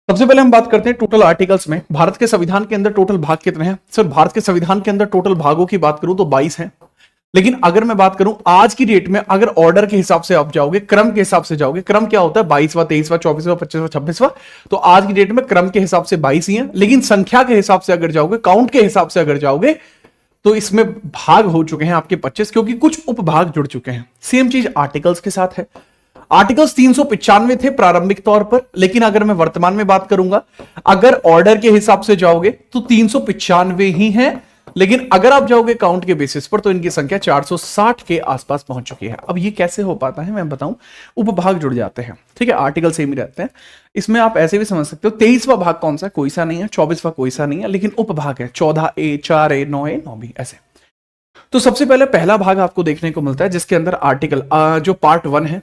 सबसे पहले हम बात करते हैं टोटल आर्टिकल्स में। भारत के संविधान के अंदर टोटल भाग कितने हैं? सर भारत के संविधान के अंदर टोटल भागों की बात करूं तो 22 हैं। लेकिन अगर मैं बात करूं आज की डेट में, अगर ऑर्डर के हिसाब से आप जाओगे, क्रम के हिसाब से जाओगे, क्रम क्या होता है? 22वां, 23वां, 24वां, 25वां, 26वां। तो आज की डेट में क्रम के हिसाब से 22 ही है। लेकिन संख्या के हिसाब से अगर जाओगे, काउंट के हिसाब से अगर जाओगे, तो इसमें भाग हो चुके हैं आपके 25, क्योंकि कुछ उपभाग जुड़ चुके हैं। सेम चीज आर्टिकल्स के साथ है। आर्टिकल्स 395 थे प्रारंभिक तौर पर, लेकिन अगर मैं वर्तमान में बात करूंगा, अगर ऑर्डर के हिसाब से जाओगे तो 395 ही हैं। लेकिन अगर आप जाओगे काउंट के बेसिस पर तो इनकी संख्या 460 के आसपास पहुंच चुकी है। अब ये कैसे हो पाता है मैं बताऊं। उपभाग जुड़ जाते हैं, ठीक है, आर्टिकल सेम ही रहते हैं। इसमें आप ऐसे भी समझ सकते हो 23वां भाग कौन सा? कोई सा नहीं है। 24वां कोई सा नहीं है, लेकिन उपभाग है 14A, 4A, 9A, 9B ऐसे। तो सबसे पहले पहला भाग आपको देखने को मिलता है जिसके अंदर आर्टिकल जो पार्ट 1 है,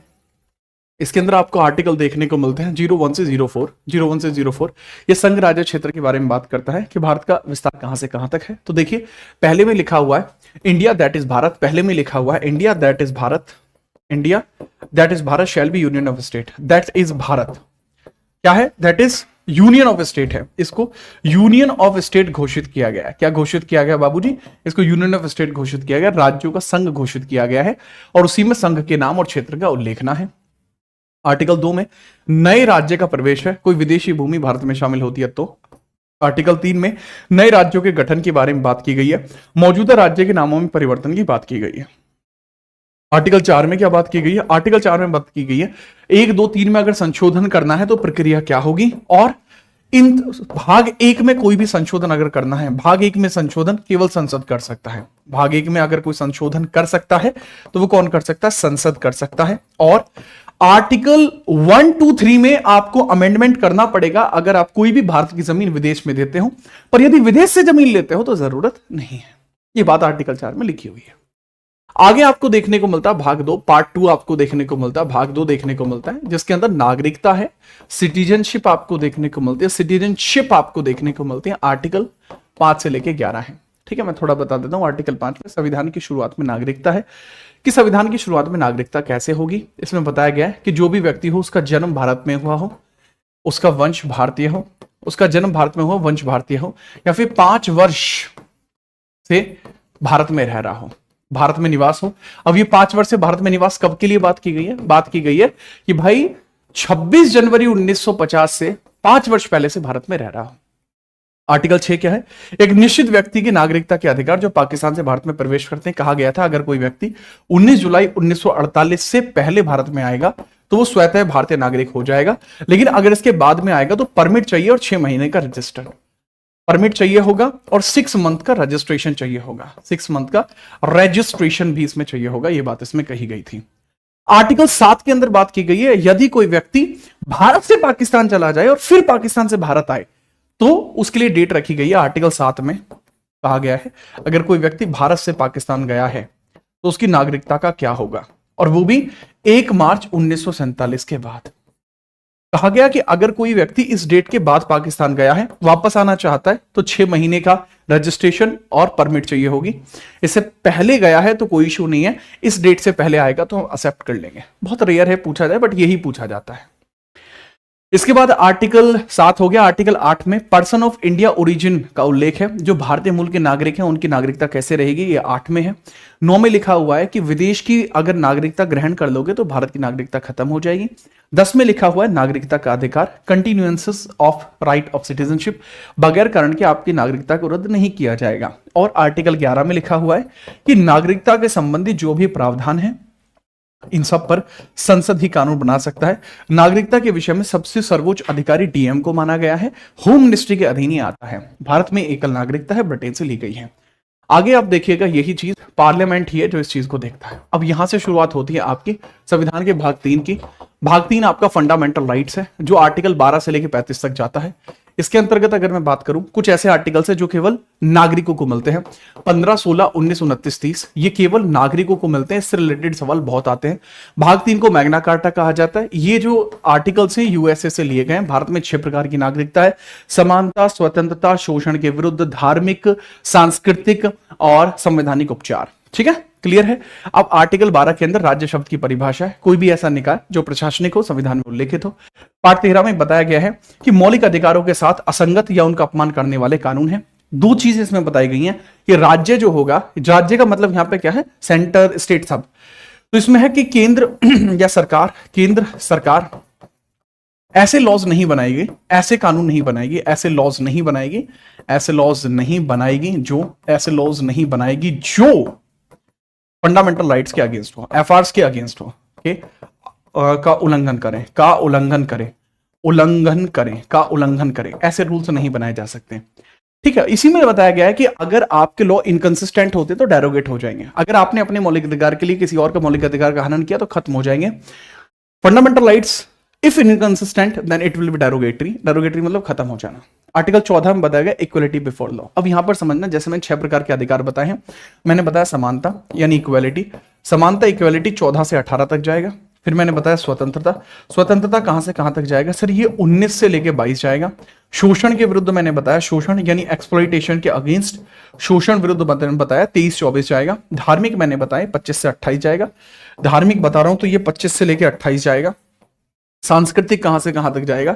इसके अंदर आपको आर्टिकल देखने को मिलते हैं 01 से 04। 01 से 04 ये संघ राज्य क्षेत्र के बारे में बात करता है कि भारत का विस्तार कहां से कहां तक है। तो देखिए पहले में लिखा हुआ है इंडिया दैट इज भारत। पहले में लिखा हुआ है India that is Bharat, India that is Bharat shall be union of state. That is Bharat क्या है? That is union of state है। इसको यूनियन ऑफ स्टेट घोषित किया गया है। क्या घोषित किया गया बाबूजी? इसको यूनियन ऑफ स्टेट घोषित किया गया, राज्यों का संघ घोषित किया गया है, और उसी में संघ के नाम और क्षेत्र का उल्लेखना है। आर्टिकल 2 में नए राज्य का प्रवेश है, कोई विदेशी भूमि भारत में शामिल होती है तो। आर्टिकल 3 में नए राज्यों के गठन के बारे में बात की गई है, मौजूदा राज्य के नामों में परिवर्तन की बात की गई है। आर्टिकल 4 में क्या बात की गई है? आर्टिकल 4 में बात की गई है 1, 2, 3 में अगर संशोधन करना है तो प्रक्रिया क्या होगी, और इन भाग 1 में कोई भी संशोधन अगर करना है, भाग 1 में संशोधन केवल संसद कर सकता है। भाग 1 में अगर कोई संशोधन कर सकता है तो वो कौन कर सकता है? संसद कर सकता है। और आर्टिकल 1, 2, 3 में आपको अमेंडमेंट करना पड़ेगा अगर आप कोई भी भारत की जमीन विदेश में देते हो, पर यदि विदेश से जमीन लेते हो तो जरूरत नहीं है। ये बात आर्टिकल 4 में लिखी हुई है। आगे आपको देखने को मिलता है भाग 2, पार्ट 2 आपको देखने को मिलता है, भाग 2 देखने को मिलता है जिसके अंदर नागरिकता है, सिटीजनशिप आपको देखने को मिलती है, सिटीजनशिप आपको देखने को मिलती है। आर्टिकल 5 से लेके 11 है, ठीक है। मैं थोड़ा बता देता हूं। आर्टिकल 5 में संविधान की शुरुआत में नागरिकता है कि संविधान की शुरुआत में नागरिकता कैसे होगी। इसमें बताया गया है कि जो भी व्यक्ति हो उसका जन्म भारत में हुआ हो, उसका वंश भारतीय हो, उसका जन्म भारत में हो, वंश भारतीय हो, या फिर 5 वर्ष से भारत में रह रहा हो, भारत में निवास हो। अब ये 5 वर्ष से भारत में निवास कब के लिए बात की गई है? बात की गई है कि भाई 26 जनवरी 1950 से 5 वर्ष पहले से भारत में रह रहा हो। आर्टिकल 6 क्या है? एक निश्चित व्यक्ति की नागरिकता के अधिकार जो पाकिस्तान से भारत में प्रवेश करते हैं। कहा गया था अगर कोई व्यक्ति 19 जुलाई 1948 से पहले भारत में आएगा तो वो स्वतः भारतीय नागरिक हो जाएगा, लेकिन अगर इसके बाद में आएगा तो परमिट चाहिए और 6 महीने का रजिस्टर्ड परमिट चाहिए होगा, और 6 मंथ का रजिस्ट्रेशन चाहिए होगा। 6 मंथ का रजिस्ट्रेशन भी इसमें चाहिए होगा, ये बात इसमें कही गई थी। आर्टिकल 7 के अंदर बात की गई है यदि कोई व्यक्ति भारत से पाकिस्तान चला जाए और फिर पाकिस्तान से भारत आए तो उसके लिए डेट रखी गई है। आर्टिकल 7 में कहा गया है अगर कोई व्यक्ति भारत से पाकिस्तान गया है तो उसकी नागरिकता का क्या होगा, और वो भी 1 मार्च 1947 के बाद। कहा गया कि अगर कोई व्यक्ति इस डेट के बाद पाकिस्तान गया है, वापस आना चाहता है, तो 6 महीने का रजिस्ट्रेशन और परमिट चाहिए होगी। इससे पहले गया है तो कोई इशू नहीं है, इस डेट से पहले आएगा तो हम एक्सेप्ट कर लेंगे। बहुत रेयर है पूछा जाए, बट यही पूछा जाता है। इसके बाद आर्टिकल 7 हो गया। आर्टिकल 8 में पर्सन ऑफ इंडिया ओरिजिन का उल्लेख है, जो भारतीय मूल के नागरिक हैं उनकी नागरिकता कैसे रहेगी, ये 8 में है। 9 में लिखा हुआ है कि विदेश की अगर नागरिकता ग्रहण कर लोगे तो भारत की नागरिकता खत्म हो जाएगी। 10 में लिखा हुआ है नागरिकता का अधिकार, कंटिन्यूएंसेस ऑफ राइट ऑफ सिटीजनशिप, बगैर कारण के आपकी नागरिकता को रद्द नहीं किया जाएगा। और आर्टिकल 11 में लिखा हुआ है कि नागरिकता के संबंधी जो भी प्रावधान है इन सब पर संसद ही कानून बना सकता है। नागरिकता के विषय में सबसे सर्वोच्च अधिकारी डीएम को माना गया है, होम मिनिस्ट्री के अधीन ही आता है। भारत में एकल नागरिकता है, ब्रिटेन से ली गई है। आगे आप देखिएगा यही चीज पार्लियामेंट ही है जो इस चीज को देखता है। अब यहां से शुरुआत होती है आपकी संविधान के भाग 3 की। भाग 3 आपका फंडामेंटल राइट्स है, जो आर्टिकल 12 से लेकर 35 तक जाता है। इसके अंतर्गत अगर मैं बात करूं, कुछ ऐसे आर्टिकल्स हैं जो केवल नागरिकों को मिलते हैं। 15, 16, 19, 29, 30 ये केवल नागरिकों को मिलते हैं। इससे रिलेटेड सवाल बहुत आते हैं। भाग 3 को मैग्ना कार्टा कहा जाता है। ये जो आर्टिकल्स हैं यूएसए से लिए गए हैं। भारत में 6 प्रकार की नागरिकता है: समानता, स्वतंत्रता, शोषण के विरुद्ध, धार्मिक, सांस्कृतिक और संवैधानिक उपचार। ठीक है, क्लियर है। अब आर्टिकल 12 के अंदर राज्य शब्द की परिभाषा है, कोई भी ऐसा निकाय जो प्रशासनिक हो, संविधान में उल्लेखित हो। पार्ट 13 में बताया गया है कि मौलिक अधिकारों के साथ असंगत या उनका अपमान करने वाले कानून है। दो चीजें इसमें बताई गई हैं कि राज्य जो होगा, राज्य का मतलब यहां पे क्या है, सेंटर, स्टेट, सब। तो इसमें है कि केंद्र या सरकार, केंद्र सरकार ऐसे लॉज नहीं बनाएगी, ऐसे कानून नहीं बनाएगी, ऐसे लॉज नहीं बनाएगी, ऐसे लॉज नहीं बनाएगी जो, ऐसे लॉज नहीं बनाएगी जो फंडामेंटल राइट्स के अगेंस्ट हो, एफआरस के अगेंस्ट हो, ओके, का उल्लंघन करें, का उल्लंघन करें, उल्लंघन करें, का उल्लंघन करें, ऐसे रूल्स नहीं बनाए जा सकते। ठीक है, इसी में बताया गया है कि अगर आपके लॉ इनकंसिस्टेंट होते तो डेरोगेट हो जाएंगे। अगर आपने अपने मौलिक अधिकार के लिए किसी और का मौलिक अधिकार का हनन किया तो खत्म हो जाएंगे। Fundamental rights if inconsistent then it will be derogatory, derogatory मतलब खत्म हो जाना। आर्टिकल 14 में बताया गया इक्वलिटी बिफोर लॉ। अब यहां पर समझना, जैसे मैंने 6 प्रकार के अधिकार बताए हैं, मैंने बताया समानता यानी इक्वलिटी, समानता इक्वलिटी 14 से 18 तक जाएगा। फिर मैंने बताया स्वतंत्रता, स्वतंत्रता कहां से कहां तक जाएगा सर, ये 19 से लेके 22 जाएगा। शोषण के विरुद्ध मैंने बताया, शोषण यानी एक्सप्लॉइटेशन के अगेंस्ट, शोषण विरुद्ध बताया 23-24 जाएगा। धार्मिक मैंने बताया 25 से 28 जाएगा, धार्मिक बता रहा हूं तो ये 25 से लेके 28 जाएगा। सांस्कृतिक कहां से कहां तक जाएगा,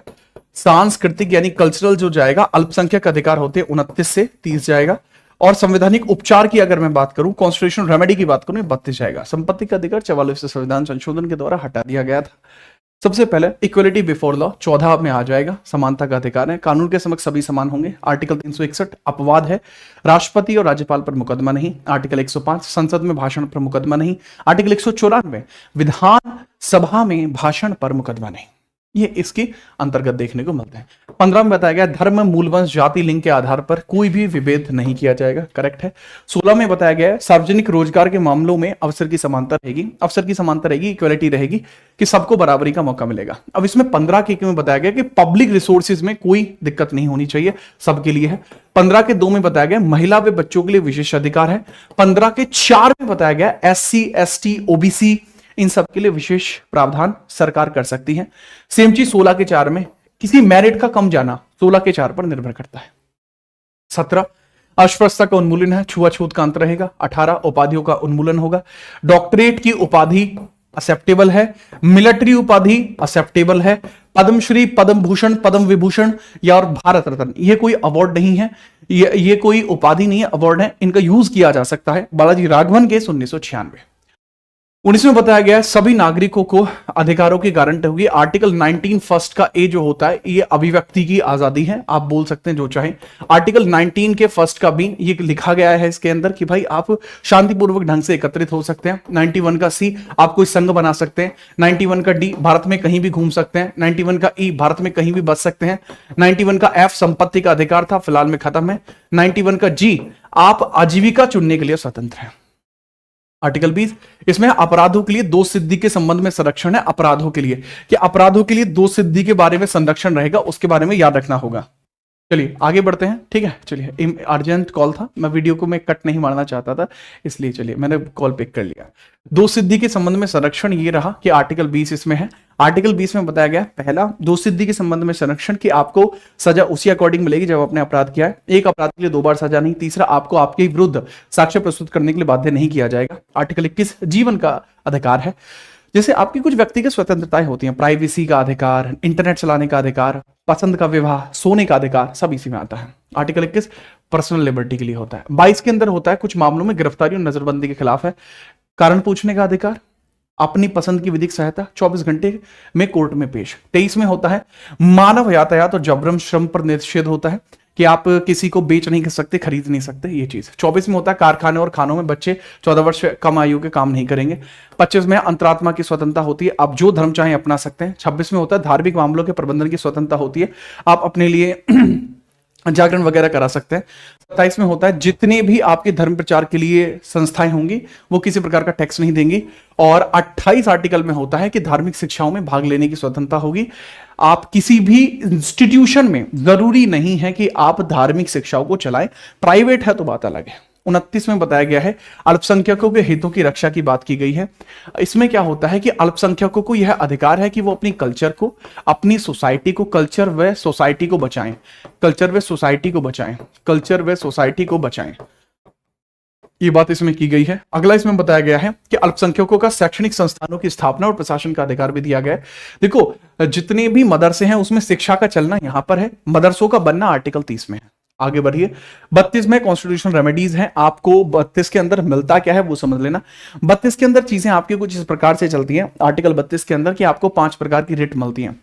सांस्कृतिक यानी कल्चरल जो जाएगा, अल्पसंख्यक अधिकार होते हैं 29 से 30 जाएगा। और संवैधानिक उपचार की अगर मैं बात करूं, कॉन्स्टिट्यूशनल रेमेडी की बात करूं, 32 जाएगा। संपत्ति का अधिकार 44 से संविधान संशोधन के द्वारा हटा दिया गया था। सबसे पहले इक्वलिटी बिफोर लॉ 14 में आ जाएगा, समानता का अधिकार है, कानून के समक्ष सभी समान होंगे। आर्टिकल 361 अपवाद है, राष्ट्रपति और राज्यपाल पर मुकदमा नहीं। आर्टिकल 105 संसद में भाषण पर मुकदमा नहीं। आर्टिकल 194 विधान सभा में भाषण पर मुकदमा नहीं। ये इसके अंतर्गत देखने को मिलते हैं। 15 में बताया गया धर्म, मूलवंश, जाति, लिंग के आधार पर कोई भी विभेद नहीं किया जाएगा, करेक्ट है। 16 में बताया गया है सार्वजनिक रोजगार के मामलों में अवसर की समानता रहेगी, अवसर की समानता रहेगी, इक्वलिटी रहेगी कि सबको बराबरी का मौका मिलेगा। अब इसमें 15 के में बताया गया कि पब्लिक रिसोर्सेज में कोई दिक्कत नहीं होनी चाहिए, सबके लिए है। 15 के 2 में बताया गया महिला व बच्चों के लिए विशेष अधिकार है। 15 के 4 में बताया गया SC, ST, OBC इन सब के लिए विशेष प्रावधान सरकार कर सकती है। सेम चीज 16 के 4 में किसी मेरिट का कम जाना 16 के 4 पर निर्भर करता है। 17 अस्पृश्यता का उन्मूलन है, छुआछूत का अंत रहेगा। 18 उपाधियों का उन्मूलन होगा, डॉक्टरेट की उपाधि एक्सेप्टेबल है, मिलिट्री उपाधि एक्सेप्टेबल है, पद्मश्री, पद्म भूषण, पद्म विभूषण या और भारत रत्न ये कोई अवार्ड नहीं है, ये कोई उपाधि नहीं है, अवार्ड है, इनका यूज किया जा सकता है। बालाजी राघवन केस 1996। 19 में बताया गया सभी नागरिकों को अधिकारों की गारंटी होगी। आर्टिकल 19 फर्स्ट का ए जो होता है ये अभिव्यक्ति की आजादी है, आप बोल सकते हैं जो चाहे। आर्टिकल 19 के फर्स्ट का बी ये लिखा गया है इसके अंदर कि भाई आप शांतिपूर्वक ढंग से एकत्रित हो सकते हैं। 91 का सी आप कोई संघ बना सकते हैं। 91 का डी भारत में कहीं भी घूम सकते हैं। 91 का ई भारत में कहीं भी बच सकते हैं। 91 का एफ संपत्ति का अधिकार था, फिलहाल में खत्म है। 91 का जी आप आजीविका चुनने के लिए स्वतंत्र हैं। आर्टिकल 20 इसमें अपराधों के लिए दो सिद्धि के संबंध में संरक्षण है। अपराधों के लिए कि अपराधों के लिए दो सिद्धि के बारे में संरक्षण रहेगा, उसके बारे में याद रखना होगा। चलिए आगे बढ़ते हैं, ठीक है। चलिए अर्जेंट कॉल था, मैं वीडियो को मैं कट नहीं मारना चाहता था, इसलिए चलिए मैंने कॉल पिक कर लिया। दो सिद्धि के संबंध में संरक्षण ये रहा कि आर्टिकल 20 इसमें है। आर्टिकल 20 में बताया गया पहला दो सिद्धि के संबंध में संरक्षण कि आपको सजा उसी अकॉर्डिंग मिलेगी जब आपने अपराध किया है। एक अपराध के लिए 2 बार सजा नहीं। तीसरा आपको आपके विरुद्ध साक्ष्य प्रस्तुत करने के लिए बाध्य नहीं किया जाएगा। आर्टिकल 21 जीवन का अधिकार है, जैसे आपकी कुछ व्यक्तिगत स्वतंत्रताएं होती हैं, प्राइवेसी का अधिकार, इंटरनेट चलाने का अधिकार, पसंद का विवाह, सोने का अधिकार, सब इसी में आता है। आर्टिकल 21 पर्सनल लिबर्टी के लिए होता है। 22 के अंदर होता है कुछ मामलों में गिरफ्तारी और नजरबंदी के खिलाफ है। कारण पूछने का अधिकार, अपनी पसंद की विधिक सहायता 24 घंटे में कोर्ट में पेश। 23 में होता है मानव यातायात और जबरन श्रम पर निषेध होता है कि आप किसी को बेच नहीं सकते, खरीद नहीं सकते, ये चीज। 24 में होता है कारखाने और खानों में बच्चे 14 वर्ष कम आयु के काम नहीं करेंगे। 25 में अंतरात्मा की स्वतंत्रता होती है, आप जो धर्म चाहें अपना सकते हैं। 26 में होता है धार्मिक मामलों के प्रबंधन की स्वतंत्रता होती है, आप अपने लिए जागरण वगैरह करा सकते हैं। 27 में होता है जितने भी आपके धर्म प्रचार के लिए संस्थाएं होंगी वो किसी प्रकार का टैक्स नहीं देंगी। और 28 आर्टिकल में होता है कि धार्मिक शिक्षाओं में भाग लेने की स्वतंत्रता होगी। आप किसी भी इंस्टीट्यूशन में जरूरी नहीं है कि आप धार्मिक शिक्षाओं को चलाएं, प्राइवेट है तो बात अलग है। 29 में बताया गया है अल्पसंख्यकों के हितों की रक्षा की बात की गई है। इसमें क्या होता है कि अल्पसंख्यकों को यह अधिकार है कि वो अपनी कल्चर को, अपनी सोसाइटी को, कल्चर व सोसाइटी को बचाएं, कल्चर व सोसाइटी को बचाएं, कल्चर व सोसाइटी को बचाएं। ये बात इसमें की गई है। अगला इसमें बताया गया है कि अल्पसंख्यकों का शैक्षणिक संस्थानों की स्थापना और प्रशासन का अधिकार भी दिया गया है। देखो, जितने भी मदरसे हैं उसमें शिक्षा का चलना यहां पर है, मदरसों का बनना आर्टिकल 30 में है। आगे बढ़िए, 32 में कॉन्स्टिट्यूशनल रेमेडीज हैं। आपको 32 के अंदर मिलता क्या है वो समझ लेना। 32 के अंदर चीजें आपकी कुछ इस प्रकार से चलती हैं आर्टिकल 32 के अंदर कि आपको 5 प्रकार की रिट मिलती हैं,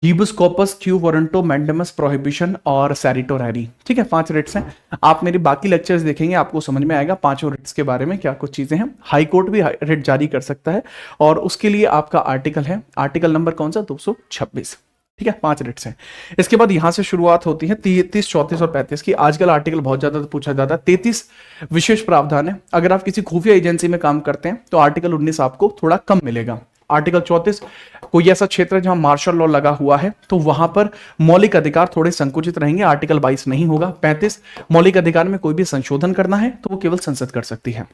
habeas corpus, quo warranto, mandamus, prohibition और सैरिटोरैरी। ठीक है, 5 रिट्स हैं। आप मेरे बाकी लेक्चर्स देखेंगे, आपको समझ में आएगा पांचों रिट्स के बारे में क्या कुछ चीजें हैं। हाई कोर्ट भी रिट जारी कर सकता है और उसके लिए आपका आर्टिकल है, आर्टिकल नंबर कौन सा, 226। ठीक है, 5 रिट्स हैं। इसके बाद यहां से शुरुआत होती है 33, 34 और 35 की। आजकल आर्टिकल बहुत ज्यादा पूछा जाता है। 33 विशेष प्रावधान है, अगर आप किसी खुफिया एजेंसी में काम करते हैं तो आर्टिकल 19 आपको थोड़ा कम मिलेगा। आर्टिकल 34, कोई ऐसा क्षेत्र है जहां मार्शल लॉ लगा हुआ है तो वहां पर मौलिक अधिकार थोड़े संकुचित रहेंगे, आर्टिकल 22 नहीं होगा। 35, मौलिक अधिकार में कोई भी संशोधन करना है तो वो केवल संसद कर सकती है।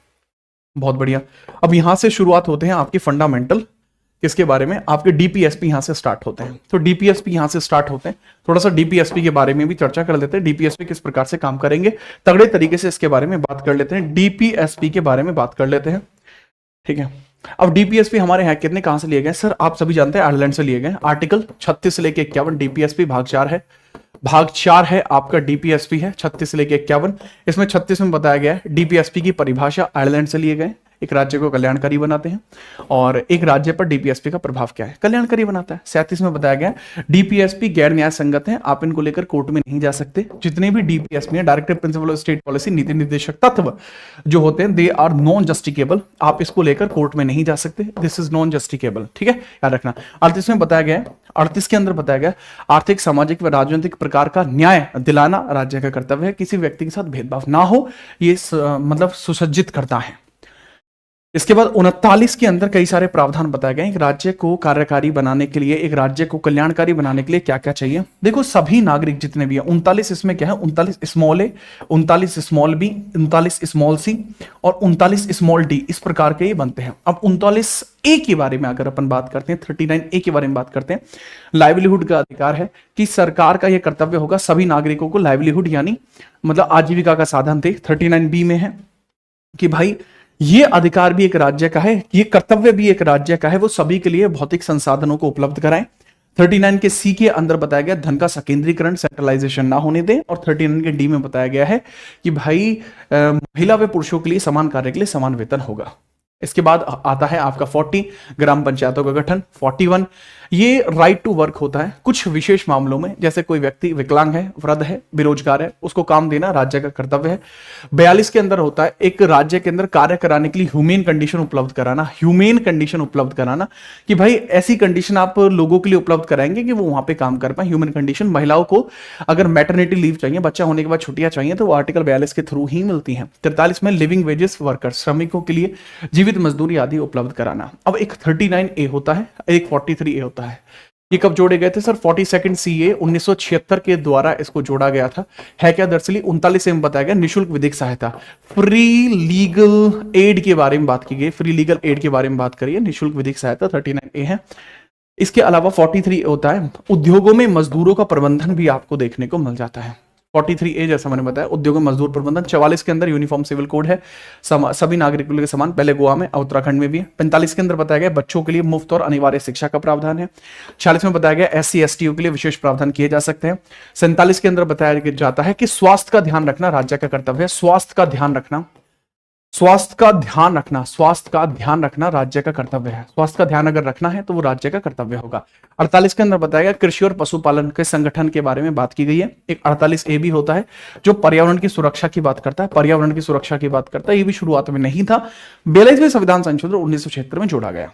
बहुत बढ़िया। अब यहां से शुरुआत होते हैं आपके फंडामेंटल, किसके बारे में, आपके डीपीएसपी यहां से स्टार्ट होते हैं। तो डीपीएसपी यहां से स्टार्ट होते हैं। थोड़ा सा डीपीएसपी के बारे में भी चर्चा कर लेते हैं, डीपीएसपी किस प्रकार से काम करेंगे, तगड़े तरीके से इसके बारे में बात कर लेते हैं। डीपीएसपी के बारे में बात कर लेते हैं। ठीक है, अब डीपीएसपी हमारे यहाँ कितने कहां से लिए गए सर, आप सभी जानते हैं आयरलैंड से लिए गए। आर्टिकल 36 से लेके 51 डीपीएसपी भाग 4 है, भाग 4 है आपका डीपीएसपी है 36 से लेके 51। इसमें 36 में बताया गया है डीपीएसपी की परिभाषा आयरलैंड से लिए गए, एक राज्य को कल्याणकारी बनाते हैं और एक राज्य पर डीपीएसपी का प्रभाव क्या है, कल्याणकारी बनाता है। 37 में बताया गया डीपीएसपी गैर न्याय संगत है, आप इनको लेकर कोर्ट में नहीं जा सकते। जितने भी डीपीएसपी है, directive principle of state policy, नीति निर्देशक तत्व जो होते हैं, दे आर नॉन जस्टिकेबल, आप इसको लेकर कोर्ट में नहीं जा सकते, दिस इज नॉन जस्टिकेबल। ठीक है, याद रखना। 38 में बताया गया, 38 के अंदर बताया गया आर्थिक, सामाजिक व राजनीतिक प्रकार का न्याय दिलाना राज्य का कर्तव्य है, किसी व्यक्ति के साथ भेदभाव ना हो ये मतलब सुसज्जित करता है। इसके बाद 39 के अंदर कई सारे प्रावधान बताए गए, एक राज्य को कार्यकारी बनाने के लिए, एक राज्य को कल्याणकारी बनाने के लिए क्या क्या चाहिए। देखो, सभी नागरिक जितने भी हैं, 39 इसमें क्या है, 39 स्मॉल ए, 39 स्मॉल बी, 39 स्मॉल सी और 39 स्मॉल डी, इस प्रकार के ये बनते हैं। अब 39 ए के बारे में अगर अपन बात करते हैं, 39 ए के बारे में बात करते हैं, लाइवलीहुड का अधिकार है कि सरकार का यह कर्तव्य होगा सभी नागरिकों को लाइवलीहुड यानी मतलब आजीविका का साधन दे। 39 बी में है कि भाई ये अधिकार भी एक राज्य का है, ये कर्तव्य भी एक राज्य का है, वो सभी के लिए भौतिक संसाधनों को उपलब्ध कराएं। 39 के सी के अंदर बताया गया धन का संकेंद्रीकरण, सेंट्रलाइजेशन ना होने दें। और 39 के डी में बताया गया है कि भाई महिला व पुरुषों के लिए समान कार्य के लिए समान वेतन होगा। इसके बाद आता है आपका 40 ग्राम पंचायतों का गठन। 41 ये राइट टू वर्क होता है कुछ विशेष मामलों में, जैसे कोई व्यक्ति विकलांग है, वृद्ध है, बेरोजगार है, उसको काम देना राज्य का कर्तव्य है। 42 के अंदर होता है एक राज्य के अंदर कार्य कराने के लिए ह्यूमेन कंडीशन उपलब्ध कराना, ह्यूमेन कंडीशन उपलब्ध कराना कि भाई ऐसी कंडीशन आप लोगों के लिए उपलब्ध कराएंगे कि वो वहां पे काम कर पाए। ह्यूमन कंडीशन, महिलाओं को अगर मैटरनिटी लीव चाहिए, बच्चा होने के बाद छुट्टियां चाहिए तो वो आर्टिकल 42 के थ्रू ही मिलती हैं। 43 में लिविंग वेजेस वर्कर, श्रमिकों के लिए जीवित मजदूरी आदि उपलब्ध कराना। अब एक 39 ए होता है, एक 43 ए होता है। ये कब जोड़े गए थे सर, 42 सीए 1976 के द्वारा इसको जोड़ा गया था। है क्या दरअसली 39 में बताया गया निःशुल्क विधिक सहायता, फ्री लीगल एड के बारे में बात की गई, फ्री लीगल एड के बारे में बात करिए, निःशुल्क विधिक सहायता 39 ए है। इसके अलावा 43 होता है उद्योगों में मजदूरों का प्रबंधन भी आपको देखने को मिल जाता है। 43 ए जैसा मैंने बताया उद्योग में मजदूर प्रबंधन। 44 के अंदर यूनिफॉर्म सिविल कोड है, सभी नागरिकों के समान, पहले गोवा में उत्तराखंड में भी है। 45 के अंदर बताया गया बच्चों के लिए मुफ्त और अनिवार्य शिक्षा का प्रावधान है। 46 में बताया गया SC ST के लिए विशेष प्रावधान किए जा सकते हैं। 47 के अंदर बताया जाता है कि स्वास्थ्य का ध्यान रखना राज्य का कर्तव्य है, स्वास्थ्य का ध्यान रखना, स्वास्थ्य का ध्यान रखना, स्वास्थ्य का ध्यान रखना राज्य का कर्तव्य है। स्वास्थ्य का ध्यान अगर रखना है तो वो राज्य का कर्तव्य होगा। 48 के अंदर बताया गया कृषि और पशुपालन के संगठन के बारे में बात की गई है। एक 48 ए भी होता है जो पर्यावरण की सुरक्षा की बात करता है, पर्यावरण की सुरक्षा की बात करता है। ये भी शुरुआत में नहीं था, 42वें संविधान संशोधन 1976 में जोड़ा गया।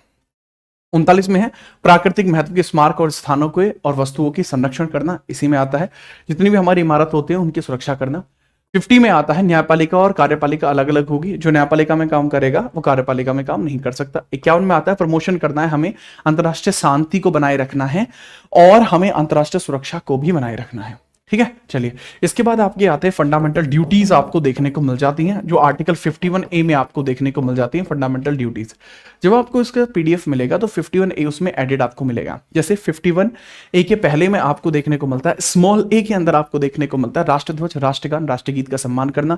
39 में है प्राकृतिक महत्व के स्मारक और स्थानों के और वस्तुओं की संरक्षण करना, इसी में आता है जितनी भी हमारी इमारत होती है उनकी सुरक्षा करना। 50 में आता है न्यायपालिका और कार्यपालिका अलग अलग होगी, जो न्यायपालिका में काम करेगा वो कार्यपालिका में काम नहीं कर सकता। 51 में आता है प्रमोशन करना है, हमें अंतरराष्ट्रीय शांति को बनाए रखना है और हमें अंतरराष्ट्रीय सुरक्षा को भी बनाए रखना है। ठीक है, चलिए इसके बाद आपके आते हैं फंडामेंटल ड्यूटीज आपको देखने को मिल जाती हैं, जो आर्टिकल 51A में आपको देखने को मिल जाती हैं फंडामेंटल ड्यूटीज। जब आपको इसका पीडीएफ मिलेगा तो 51A उसमें एडेड आपको मिलेगा। जैसे 51A के पहले में आपको देखने को मिलता है, स्मॉल ए के अंदर आपको देखने को मिलता है राष्ट्रध्वज, राष्ट्रगान, राष्ट्रगीत का सम्मान करना।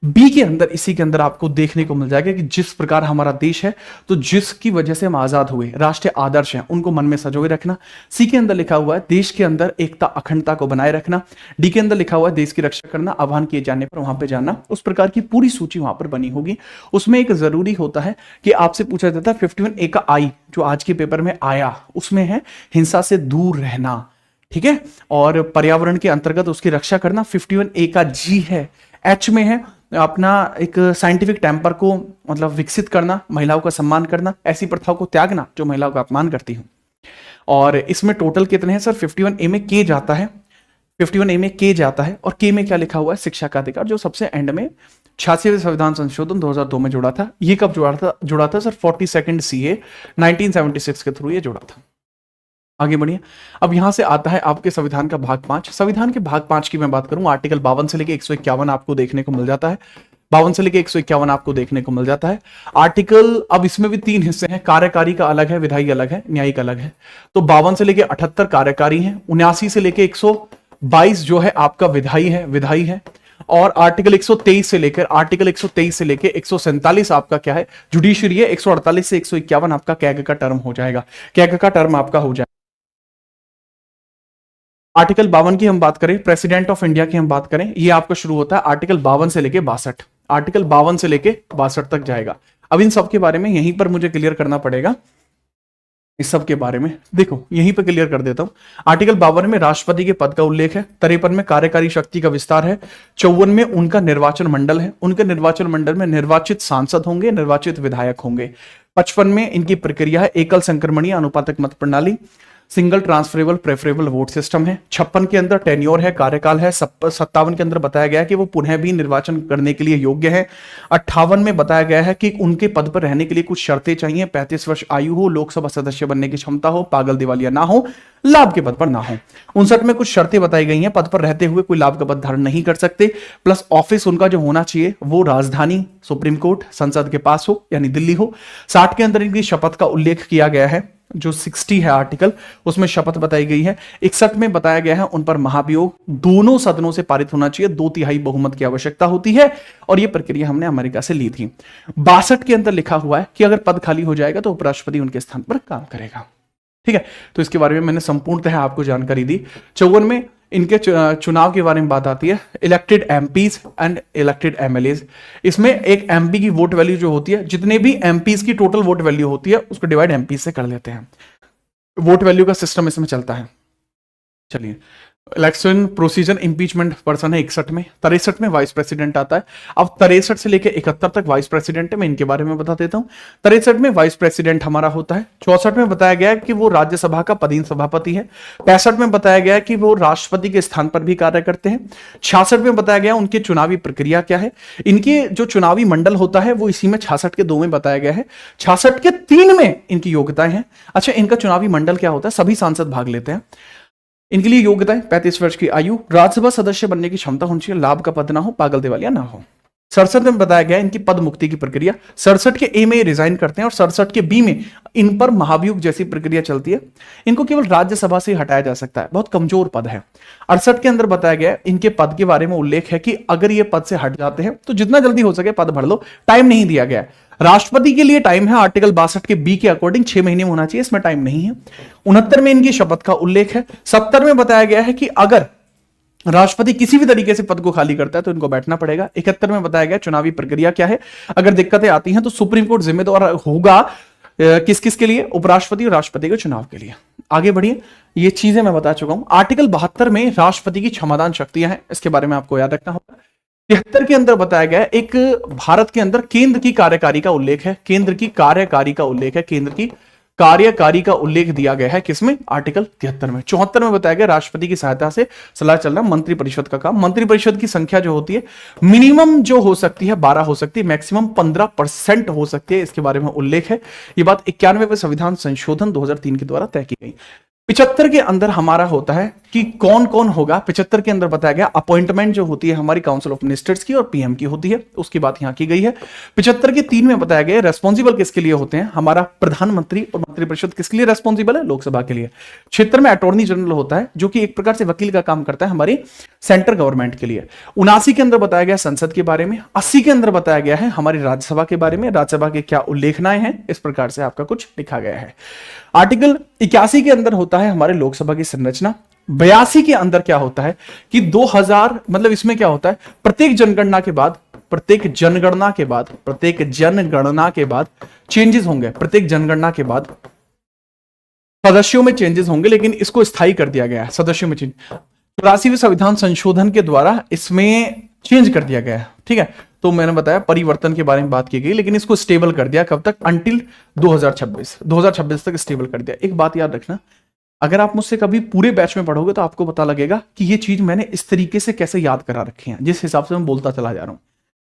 बी के अंदर, इसी के अंदर आपको देखने को मिल जाएगा कि जिस प्रकार हमारा देश है तो जिसकी वजह से हम आजाद हुए, राष्ट्रीय आदर्श हैं, उनको मन में संजोए रखना। सी के अंदर लिखा हुआ है देश के अंदर एकता अखंडता को बनाए रखना। डी के अंदर लिखा हुआ है देश की रक्षा करना, आह्वान किए जाने पर वहां पे जाना। उस प्रकार की पूरी सूची वहां पर बनी होगी। उसमें एक जरूरी होता है कि आपसे पूछा जाता है 51A का आई, जो आज के पेपर में आया, उसमें है हिंसा से दूर रहना, ठीक है, और पर्यावरण के अंतर्गत उसकी रक्षा करना। 51A का जी है, एच में है अपना एक साइंटिफिक टेम्पर को मतलब विकसित करना, महिलाओं का सम्मान करना, ऐसी प्रथाओं को त्यागना जो महिलाओं का अपमान करती हूं। और इसमें टोटल कितने हैं सर? 51A में के जाता है, 51A में के जाता है, और के में क्या लिखा हुआ है? शिक्षा का अधिकार, जो सबसे एंड में 86वें संविधान संशोधन 2002 में जुड़ा था। ये कब जुड़ा था सर? 42nd CA 1976 के थ्रू ये जुड़ा था। आगे बढ़िए, अब यहां से आता है आपके संविधान का भाग 5। संविधान के भाग 5 की मैं बात करूं, आर्टिकल 52 से लेकर 151 आपको देखने को मिल जाता है। 52 से लेकर 151 आपको देखने को मिल जाता है। आर्टिकल, अब इसमें भी 3 हिस्से हैं, कार्यकारी का अलग है, विधायी अलग है, न्यायिक अलग है। तो 52 से लेकर 78 कार्यकारी है, 79 से लेकर 122 जो है आपका विधायी है। और आर्टिकल 123 से लेकर 147 आपका क्या है? जुडिशरी है। 148 से 151 आपका कैग का टर्म हो जाएगा, कैग का टर्म आपका हो जाएगा। आर्टिकल 52 की हम बात करें, प्रेसिडेंट ऑफ इंडिया की हम बात करें, ये आपका शुरू होता है आर्टिकल 52 से लेके 62, आर्टिकल 52 से लेके 62 तक जाएगा। अब इन सब के बारे में यहीं पर मुझे क्लियर करना पड़ेगा, इस सब के बारे में देखो यहीं पर क्लियर कर देता हूं। आर्टिकल 52 में राष्ट्रपति के पद का उल्लेख है, 53 में कार्यकारी शक्ति का विस्तार है, 54 में उनका निर्वाचन मंडल है, उनके निर्वाचन मंडल में निर्वाचित सांसद होंगे, निर्वाचित विधायक होंगे। 55 में इनकी प्रक्रिया है एकल संक्रमणीय अनुपातक मत प्रणाली, single transferable preferable vote system है। 56 के अंदर टेन्योर है, कार्यकाल है। 57 के अंदर बताया गया है कि वो पुनः भी निर्वाचन करने के लिए योग्य है। 58 में बताया गया है कि उनके पद पर रहने के लिए कुछ शर्तें चाहिए, 35 वर्ष आयु हो, लोकसभा सदस्य बनने की क्षमता हो, पागल दिवालिया ना हो, लाभ के पद पर ना हो। 59 में कुछ शर्तें बताई गई हैं, पद पर रहते हुए कोई लाभ का पद धारण नहीं कर सकते, प्लस ऑफिस उनका जो होना चाहिए वो राजधानी, सुप्रीम कोर्ट, संसद के पास हो यानी दिल्ली हो। 60 के अंदर इनकी शपथ का उल्लेख किया गया है, जो 60 है आर्टिकल, उसमें शपथ बताई गई है। 61 में बताया गया है उन पर महाभियोग दोनों सदनों से पारित होना चाहिए, 2/3 बहुमत की आवश्यकता होती है, और यह प्रक्रिया हमने अमेरिका से ली थी। 62 के अंदर लिखा हुआ है कि अगर पद खाली हो जाएगा तो उपराष्ट्रपति उनके स्थान पर काम करेगा। ठीक है, तो इसके बारे में मैंने संपूर्णतः आपको जानकारी दी। 54 में इनके चुनाव के बारे में बात आती है, elected MPs and elected MLAs. इसमें एक एमपी की वोट वैल्यू जो होती है, जितने भी एमपीज की टोटल वोट वैल्यू होती है उसको डिवाइड एमपी से कर लेते हैं। वोट वैल्यू का सिस्टम इसमें चलता है। चलिए, इलेक्शन प्रोसीजर, इंपीचमेंट पर्सन है 61 में। 63 में वाइस प्रेसिडेंट आता है। अब 63 से लेकर 71 तक वाइस प्रेसिडेंट है, मैं इनके बारे में बता देता हूं। 63 में वाइस प्रेसिडेंट हमारा होता है। 64 में बताया गया है कि वो राज्यसभा का पदीन सभापति है। 65 में बताया गया है कि वो राष्ट्रपति के स्थान पर भी कार्य करते हैं। 66 में बताया गया उनकी चुनावी प्रक्रिया क्या है। इनके जो चुनावी मंडल होता है वो इसी में 66 के 2 में बताया गया है। 66 के 3 में इनकी योग्यताएं हैं। अच्छा, इनका चुनावी मंडल क्या होता है? सभी सांसद भाग लेते हैं। इनके लिए योग्यता है 35 वर्ष की आयु, राज्यसभा सदस्य बनने की क्षमता होनी चाहिए, लाभ का पद ना हो, पागल दिवालिया ना हो। 67 में बताया गया इनकी पद मुक्ति की प्रक्रिया। 67 के ए में रिजाइन करते हैं और 67 के बी में इन पर महाभियोग जैसी प्रक्रिया चलती है। इनको केवल राज्यसभा से हटाया जा सकता है, बहुत कमजोर पद है। 68 के अंदर बताया गया इनके पद के बारे में उल्लेख है कि अगर ये पद से हट जाते हैं तो जितना जल्दी हो सके पद भर लो, टाइम नहीं दिया गया। राष्ट्रपति के लिए टाइम है आर्टिकल 62 के बी के अकॉर्डिंग 6 महीने में होना चाहिए, इसमें टाइम नहीं है। 69 में इनकी शपथ का उल्लेख है। 70 में बताया गया है कि अगर राष्ट्रपति किसी भी तरीके से पद को खाली करता है तो इनको बैठना पड़ेगा। 71 में बताया गया चुनावी प्रक्रिया क्या है, अगर दिक्कतें आती हैं तो सुप्रीम कोर्ट जिम्मेदार होगा किस किस के लिए? उपराष्ट्रपति और राष्ट्रपति के चुनाव के लिए। आगे बढ़िए, ये चीजें मैं बता चुका हूं। आर्टिकल 72 में राष्ट्रपति की क्षमादान शक्तियां हैं, इसके बारे में आपको याद रखना होगा। 73 के अंदर बताया गया एक भारत के अंदर केंद्र की कार्यकारी का उल्लेख है, केंद्र की कार्यकारी का उल्लेख है, केंद्र की कार्यकारी का उल्लेख दिया गया है किसमें? आर्टिकल 73 में। 74 में बताया गया राष्ट्रपति की सहायता से सलाह चलना, मंत्रिपरिषद का काम। मंत्रिपरिषद की संख्या जो होती है मिनिमम जो हो सकती है 12 हो सकती है, मैक्सिमम 15% हो सकती है, इसके बारे में उल्लेख है। यह बात 91वें संविधान संशोधन 2003 के द्वारा तय की गई। 75 के अंदर हमारा होता है कि कौन कौन होगा। 75 के अंदर बताया गया अपॉइंटमेंट जो होती है हमारी काउंसिल ऑफ मिनिस्टर्स की और पीएम की होती है, उसकी बात यहां की गई है। 75 के 3 में बताया गया रेस्पॉन्सिबल किसके लिए होते हैं, हमारा प्रधानमंत्री, और मंत्रिपरिषद किसके लिए रेस्पॉन्सिबल है, लोकसभा के लिए। 76 में अटॉर्नी जनरल होता है जो कि एक प्रकार से वकील का काम करता है हमारी सेंट्रल गवर्नमेंट के लिए। 79 के अंदर बताया गया संसद के बारे में। 80 के अंदर बताया गया है हमारी राज्यसभा के बारे में, राज्यसभा के क्या उल्लेखनाएं हैं, इस प्रकार से आपका कुछ लिखा गया है। आर्टिकल 81 के अंदर होता है हमारे लोकसभा की संरचना। 82 के अंदर क्या होता है कि 2000 मतलब इसमें क्या होता है, प्रत्येक जनगणना के बाद चेंजेस होंगे, प्रत्येक जनगणना के बाद सदस्यों में चेंजेस होंगे, लेकिन इसको स्थायी कर दिया गया है सदस्यों में चेंज। 84वें संविधान संशोधन के द्वारा इसमें चेंज कर दिया गया है, ठीक है। तो मैंने बताया परिवर्तन के बारे में बात की गई, लेकिन इसको स्टेबल कर दिया कब तक, अंटिल 2026 तक स्टेबल कर दिया। एक बात याद रखना, अगर आप मुझसे कभी पूरे बैच में पढ़ोगे तो आपको पता लगेगा कि ये चीज मैंने इस तरीके से कैसे याद करा रखी है, जिस हिसाब से मैं बोलता चला जा रहा हूं।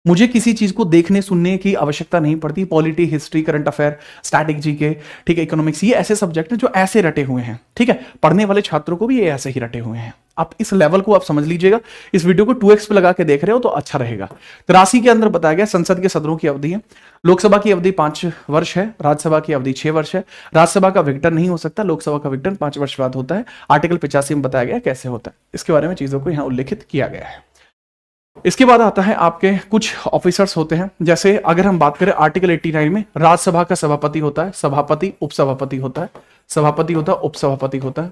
मुझे किसी चीज को देखने सुनने की आवश्यकता नहीं पड़ती। Polity, history, current affair, static GK, ठीक है, इकोनॉमिक्स, ये ऐसे सब्जेक्ट हैं जो ऐसे रटे हुए हैं, ठीक है। पढ़ने वाले छात्रों को भी ये ऐसे ही रटे हुए हैं। आप इस लेवल को आप समझ लीजिएगा। इस वीडियो को 2x पे लगा के देख रहे हो तो अच्छा रहेगा। 83 के अंदर बताया गया संसद के सदनों की अवधि है। लोकसभा की अवधि 5 वर्ष है, राज्यसभा की अवधि 6 वर्ष है। राज्यसभा का विघटन नहीं हो सकता, लोकसभा का विघटन 5 वर्ष बाद होता है। आर्टिकल 85 में बताया गया कैसे होता है, इसके बारे में चीजों को यहां उल्लेखित किया गया है। इसके बाद आता है आपके कुछ ऑफिसर्स होते हैं, जैसे अगर हम बात करें आर्टिकल 89 में राज्यसभा का सभापति होता है, सभापति, उपसभापति होता है, सभापति होता है, उपसभापति होता है,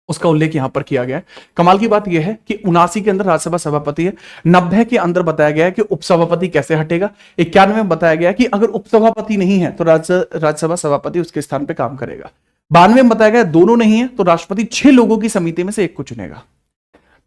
उसका उल्लेख यहां पर किया गया है। कमाल की बात यह है कि 79 के अंदर राज्यसभा सभापति है। 90 के अंदर बताया गया है कि उपसभापति कैसे हटेगा। 91 में बताया गया कि अगर उपसभापति नहीं है तो राज्यसभा सभापति उसके स्थान पर काम करेगा। 92 में बताया गया दोनों नहीं है तो राष्ट्रपति 6 लोगों की समिति में से एक को चुनेगा।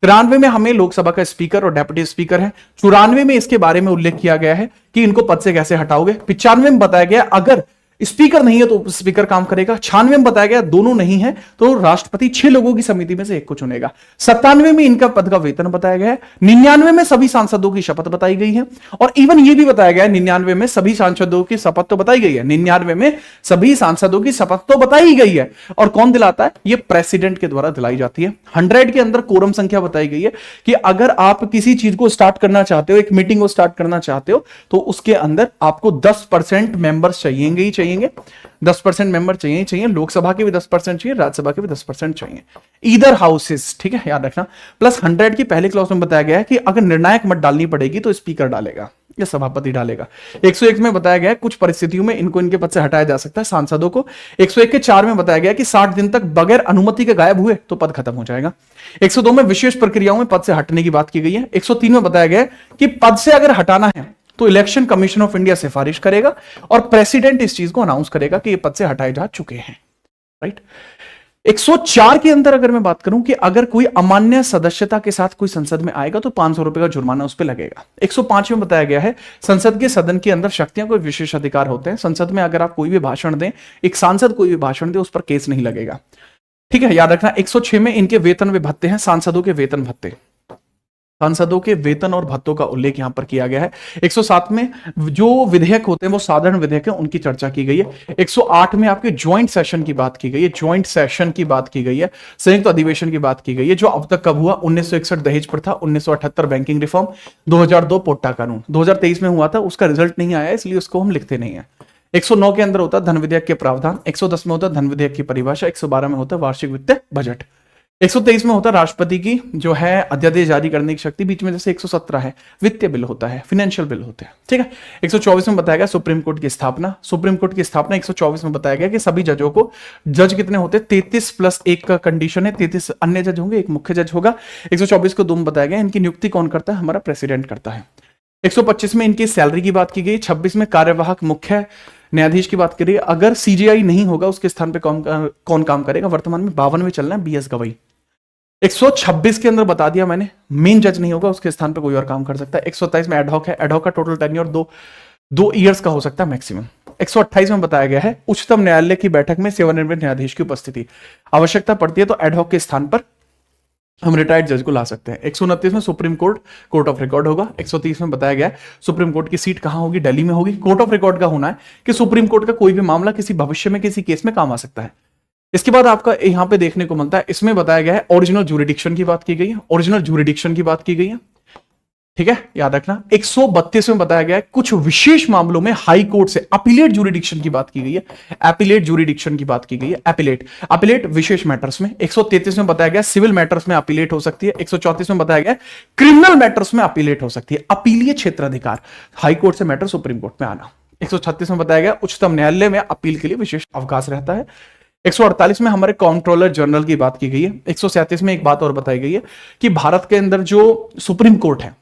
93 में हमें लोकसभा का स्पीकर और डेप्यूटी स्पीकर है। 94 में इसके बारे में उल्लेख किया गया है कि इनको पद से कैसे हटाओगे। 95 में बताया गया अगर स्पीकर नहीं है तो स्पीकर काम करेगा। 96 में बताया गया दोनों नहीं है तो राष्ट्रपति 6 लोगों की समिति में से एक को चुनेगा। 97 में इनका पद का वेतन बताया गया है। 99 में सभी सांसदों की शपथ बताई गई है। और इवन ये भी बताया गया है 99 में सभी सांसदों की शपथ तो बताई गई है, 99 में सभी सांसदों की शपथ तो बताई गई है। और कौन दिलाता है, ये प्रेसिडेंट के द्वारा दिलाई जाती है। 100 के अंदर कोरम संख्या बताई गई है कि अगर आप किसी चीज को स्टार्ट करना चाहते हो, एक मीटिंग को स्टार्ट करना चाहते हो, तो उसके अंदर आपको 10% मेंबर्स चाहिए ही चाहिए। 10% मेंबर चाहिए। लोकसभा के भी 10% चाहिए, राज्यसभा के भी 10% चाहिए, ईदर हाउसेस, ठीक है, याद रखना। प्लस 100 की पहले क्लॉज में बताया गया है कि अगर निर्णायक मत डालनी पड़ेगी तो स्पीकर डालेगा या सभापति डालेगा। 101 में बताया गया है कुछ परिस्थितियों में इनको इनके पद से हटाया जा सकता है, सांसदों को। 101 के 4 में बताया गया कि 60 दिन तक बगैर अनुमति के गायब हुए तो पद खत्म हो जाएगा। 102 में विशेष प्रक्रियाओं में पद से हटने की बात की गई है। 103 में बताया गया कि पद से अगर हटाना है तो इलेक्शन कमीशन ऑफ इंडिया सिफारिश करेगा और प्रेसिडेंट इस चीज को अनाउंस करेगा कि ये पद से हटाए जा चुके हैं, राइट। 104 के अंदर अगर मैं बात करूं कि अगर कोई अमान्य सदस्यता के साथ कोई संसद में आएगा तो 500 रुपए का जुर्माना उस पर लगेगा। 105 में बताया गया है संसद के सदन के अंदर शक्तियां कोई विशेष अधिकार होते हैं। संसद में अगर आप कोई भी भाषण दें, एक सांसद कोई भी भाषण दे, उस पर केस नहीं लगेगा, ठीक है, याद रखना। 106 में इनके वेतन व भत्ते हैं, सांसदों के वेतन भत्ते, सांसदों के वेतन और भत्तों का उल्लेख यहां पर किया गया है। 107 में जो विधेयक होते हैं वो साधारण विधेयक है, उनकी चर्चा की गई है। 108 में आपके ज्वाइंट सेशन की बात की गई है, ज्वाइंट सेशन की बात की गई है, संयुक्त अधिवेशन की बात की गई है, जो अब तक कब हुआ, 1961 दहेज प्रथा, 1978 बैंकिंग रिफॉर्म, 2002 पोट्टा कानून, 2023 में हुआ था, उसका रिजल्ट नहीं आया इसलिए उसको हम लिखते नहीं है। 109 के अंदर होता है धन विधेयक के प्रावधान, 110 में होता है धन विधेयक की परिभाषा, 112 में होता है वार्षिक वित्तीय बजट, 123 में होता है राष्ट्रपति की जो है अध्यादेश जारी करने की शक्ति। बीच में जैसे 117 है वित्तीय बिल होता है, फाइनेंशियल बिल होते हैं, ठीक है। 124 में बताया गया सुप्रीम कोर्ट की स्थापना। सुप्रीम कोर्ट की स्थापना 124 में बताया गया कि सभी जजों को, जज कितने होते हैं, 33 प्लस 1 का कंडीशन है, 33 अन्य जज होंगे, एक मुख्य जज होगा। 124 को 2 में बताया गया इनकी नियुक्ति कौन करता है, हमारा प्रेसिडेंट करता है। 125 में इनकी सैलरी की बात की गई। 26 में कार्यवाहक मुख्य न्यायाधीश की बात करिए, अगर सीजेआई नहीं होगा उसके स्थान पर कौन काम करेगा। वर्तमान में 52 में चलना है बीएस गवई। 126 के अंदर बता दिया मैंने, मेन जज नहीं होगा उसके स्थान पे कोई और काम कर सकता है। 127 में एडहॉक है, एडहॉक का टोटल टेन्योर 2 ईयर्स का हो सकता है मैक्सिमम। 128 में बताया गया है उच्चतम न्यायालय की बैठक में सेवानिवृत्त न्यायाधीश की उपस्थिति, आवश्यकता पड़ती है तो एडहॉक के स्थान पर हम रिटायर्ड जज को ला सकते हैं। 129 में supreme court, court of record होगा। 130 में बताया गया है सुप्रीम कोर्ट की सीट कहां होगी, दिल्ली में होगी। कोर्ट ऑफ रिकॉर्ड का होना है कि सुप्रीम कोर्ट का कोई भी मामला किसी भविष्य में किसी केस में काम आ सकता है। इसके बाद आपका यहां पे देखने को मिलता है, इसमें बताया गया है ओरिजिनल ज्यूरिडिक्शन की बात की गई है, ओरिजिनल ज्यूरिडिक्शन की बात की गई है, ठीक है, याद रखना। 132 में बताया गया है कुछ विशेष मामलों में हाई कोर्ट से अपीलेट ज्यूरिडिक्शन की बात की गई है, अपीलेट ज्यूरिडिक्शन की बात की गई है, अपीलेट विशेष मैटर्स में। 133 में बताया गया सिविल मैटर्स में अपीलेट हो सकती है। 134 में बताया गया क्रिमिनल मैटर्स में अपीलेट हो सकती है, अपीलीय क्षेत्राधिकार, हाई कोर्ट से मैटर सुप्रीम कोर्ट में आना। 136 में बताया गया उच्चतम न्यायालय में अपील के लिए विशेष अवकाश रहता है। 148 में हमारे कंट्रोलर जनरल की बात की गई है। 137 में एक बात और बताई गई है कि भारत के अंदर जो सुप्रीम कोर्ट है